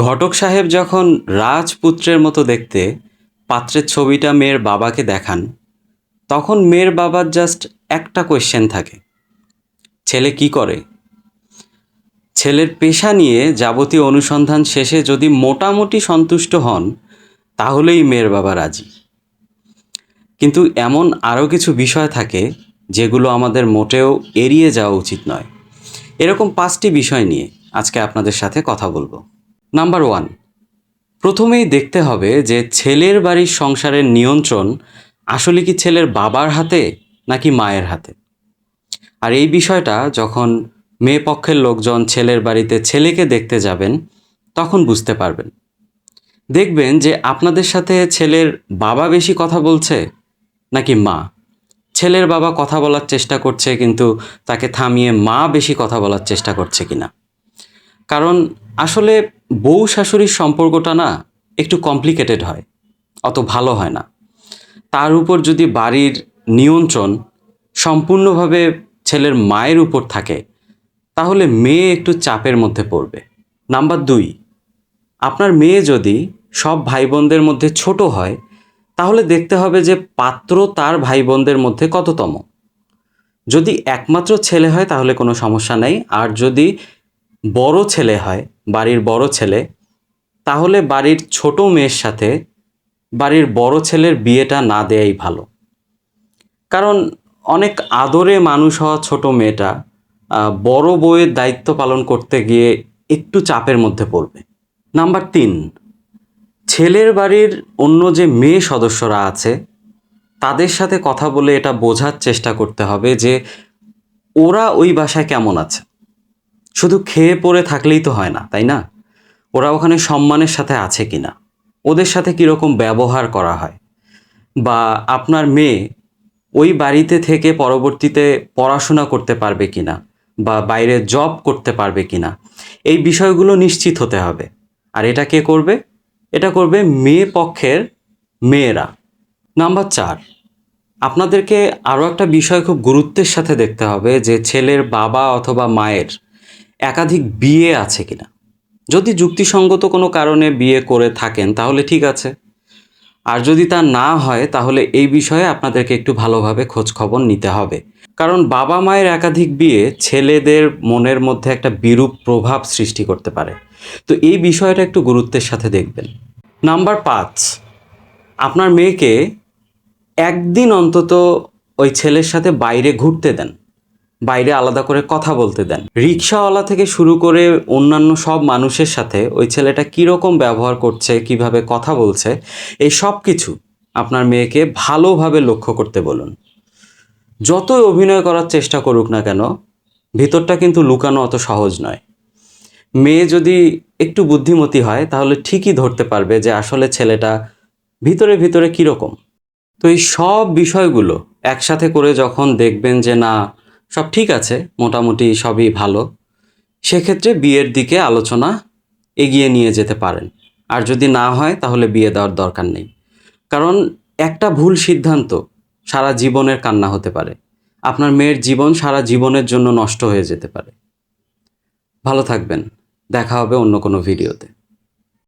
ঘটক সাহেব যখন রাজপুত্রের মতো দেখতে পাত্রের ছবিটা মেয়ের বাবাকে দেখান, তখন মেয়ের বাবার জাস্ট একটা কোয়েশ্চেন থাকে, ছেলে কি করে? ছেলের পেশা নিয়ে যাবতীয় অনুসন্ধান শেষে যদি মোটামুটি সন্তুষ্ট হন, তাহলেই মেয়ের বাবা রাজি। কিন্তু এমন আরও কিছু বিষয় থাকে যেগুলো আমাদের মোটেও এড়িয়ে যাওয়া উচিত নয়। এরকম 5টি বিষয় নিয়ে আজকে আপনাদের সাথে কথা বলবো। নাম্বার 1, প্রথমেই দেখতে হবে যে ছেলের বাড়ির সংসারের নিয়ন্ত্রণ আসলে কি ছেলের বাবার হাতে নাকি মায়ের হাতে। আর এই বিষয়টা যখন মেয়ে পক্ষের লোকজন ছেলের বাড়িতে ছেলেকে দেখতে যাবেন, তখন বুঝতে পারবেন। দেখবেন যে আপনাদের সাথে ছেলের বাবা বেশি কথা বলছে নাকি মা। ছেলের বাবা কথা বলার চেষ্টা করছে, কিন্তু তাকে থামিয়ে মা বেশি কথা বলার চেষ্টা করছে কিনা। কারণ আসলে বউ শাশুড়ির সম্পর্কটা না একটু কমপ্লিকেটেড হয়, অত ভালো হয় না। তার উপর যদি বাড়ির নিয়ন্ত্রণ সম্পূর্ণভাবে ছেলের মায়ের উপর থাকে, তাহলে মেয়ে একটু চাপের মধ্যে পড়বে। নাম্বার 2, আপনার মেয়ে যদি সব ভাই বোনদের মধ্যে ছোট হয়, তাহলে দেখতে হবে যে পাত্র তার ভাই বোনদের মধ্যে কততম। যদি একমাত্র ছেলে হয় তাহলে কোনো সমস্যা নেই, আর যদি বড় ছেলে হয়, বাড়ির বড় ছেলে, তাহলে বাড়ির ছোট মেয়ের সাথে বাড়ির বড় ছেলের বিয়েটা না দেয়াই ভালো। কারণ অনেক আদরে মানুষ হওয়া ছোট মেয়েটা বড় বউয়ের দায়িত্ব পালন করতে গিয়ে একটু চাপের মধ্যে পড়বে। নাম্বার 3, ছেলের বাড়ির অন্য যে মেয়ে সদস্যরা আছে তাদের সাথে কথা বলে এটা বোঝার চেষ্টা করতে হবে যে ওরা ওই বাসায় কেমন আছে। শুধু খেয়ে পড়ে থাকলেই তো হয় না, তাই না? ওরা ওখানে সম্মানের সাথে আছে কিনা, ওদের সাথে কীরকম ব্যবহার করা হয়, বা আপনার মেয়ে ওই বাড়িতে থেকে পরবর্তীতে পড়াশোনা করতে পারবে কিনা, বা বাইরে জব করতে পারবে কিনা, এই বিষয়গুলো নিশ্চিত হতে হবে। আর এটা কে করবে? এটা করবে মেয়ে পক্ষের মেয়েরা। নাম্বার 4, আপনাদেরকে আরও একটা বিষয় খুব গুরুত্বের সাথে দেখতে হবে যে ছেলের বাবা অথবা মায়ের একাধিক বিয়ে আছে কিনা। যদি যুক্তিসঙ্গত কোনো কারণে বিয়ে করে থাকেন তাহলে ঠিক আছে, আর যদি তা না হয় তাহলে এই বিষয়ে আপনাদেরকে একটু ভালোভাবে খোঁজ খবর নিতে হবে। কারণ বাবা মায়ের একাধিক বিয়ে ছেলেদের মনের মধ্যে একটা বিরূপ প্রভাব সৃষ্টি করতে পারে। তো এই বিষয়টা একটু গুরুত্বের সাথে দেখবেন। নাম্বার 5, আপনার মেয়েকে একদিন অন্তত ওই ছেলের সাথে বাইরে ঘুরতে দেন, বাইরে আলাদা করে কথা বলতে দেন। রিক্সাওয়ালা থেকে শুরু করে অন্যান্য সব মানুষের সাথে ওই ছেলেটা কীরকম ব্যবহার করছে, কিভাবে কথা বলছে, এই সব কিছু আপনার মেয়েকে ভালোভাবে লক্ষ্য করতে বলুন। যতই অভিনয় করার চেষ্টা করুক না কেন, ভিতরটা কিন্তু লুকানো অত সহজ নয়। মেয়ে যদি একটু বুদ্ধিমতী হয় তাহলে ঠিকই ধরতে পারবে যে আসলে ছেলেটা ভিতরে ভিতরে কীরকম। তো এই সব বিষয়গুলো একসাথে করে যখন দেখবেন যে না, সব ঠিক আছে, মোটামুটি সবই ভালো, সেক্ষেত্রে বিয়ের দিকে আলোচনা এগিয়ে নিয়ে যেতে পারেন। আর যদি না হয় তাহলে বিয়ে দেওয়ার দরকার নেই। কারণ একটা ভুল সিদ্ধান্ত সারা জীবনের কান্না হতে পারে। আপনার মেয়ের জীবন সারা জীবনের জন্য নষ্ট হয়ে যেতে পারে। ভালো থাকবেন, দেখা হবে অন্য কোনো ভিডিওতে।